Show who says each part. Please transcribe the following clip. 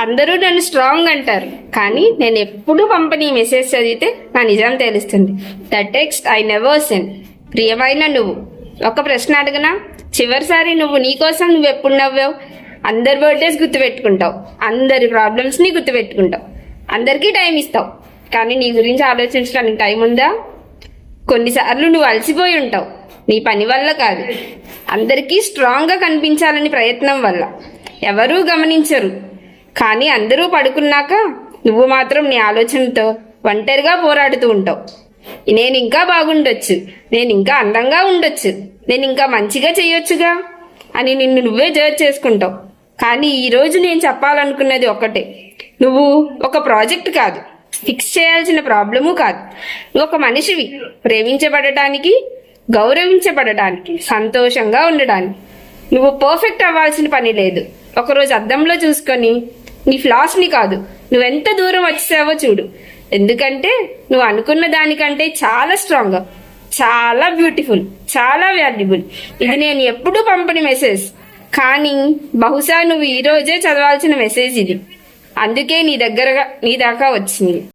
Speaker 1: అందరూ నన్ను స్ట్రాంగ్ అంటారు, కానీ నేను ఎప్పుడు పంపని మెసేజ్ చదివితే నా నిజం తెలుస్తుంది. The text I never send. ప్రియమైన నువ్వు, ఒక ప్రశ్న అడగనా? చివరిసారి నీకోసం నువ్వు ఎప్పుడు నవ్వావు? అందరి బర్త్డేస్ గుర్తుపెట్టుకుంటావు, అందరి ప్రాబ్లమ్స్ని గుర్తుపెట్టుకుంటావు, అందరికీ టైం ఇస్తావు, కానీ నీ గురించి ఆలోచించడానికి టైం ఉందా? కొన్నిసార్లు నువ్వు అలసిపోయి ఉంటావు, నీ పని వల్ల కాదు, అందరికీ స్ట్రాంగ్గా కనిపించాలని ప్రయత్నం వల్ల. ఎవరూ గమనించరు, కానీ అందరూ పడుకున్నాక నువ్వు మాత్రం నీ ఆలోచనతో ఒంటరిగా పోరాడుతూ ఉంటావు. నేను ఇంకా బాగుండొచ్చు, నేను ఇంకా అందంగా ఉండొచ్చు, నేను ఇంకా మంచిగా చేయొచ్చుగా అని నిన్ను నువ్వే జడ్జ్ చేసుకుంటావు. కానీ ఈరోజు నేను చెప్పాలనుకున్నది ఒక్కటే, నువ్వు ఒక ప్రాజెక్ట్ కాదు, ఫిక్స్ చేయాల్సిన ప్రాబ్లము కాదు. నువ్వు ఒక మనిషివి, ప్రేమించబడటానికి, గౌరవించబడటానికి, సంతోషంగా ఉండడానికి. నువ్వు పర్ఫెక్ట్ అవ్వాల్సిన పని లేదు. ఒకరోజు అద్దంలో చూసుకొని నీ ఫ్లాస్ని కాదు, నువ్వెంత దూరం వచ్చేసావో చూడు. ఎందుకంటే నువ్వు అనుకున్న దానికంటే చాలా స్ట్రాంగ్, చాలా బ్యూటిఫుల్, చాలా వాల్యుబుల్. ఇది నేను ఎప్పుడూ పంపని మెసేజ్, కానీ బహుశా నువ్వు ఈరోజే చదవాల్సిన మెసేజ్ ఇది. అందుకే నీ దాకా వచ్చింది.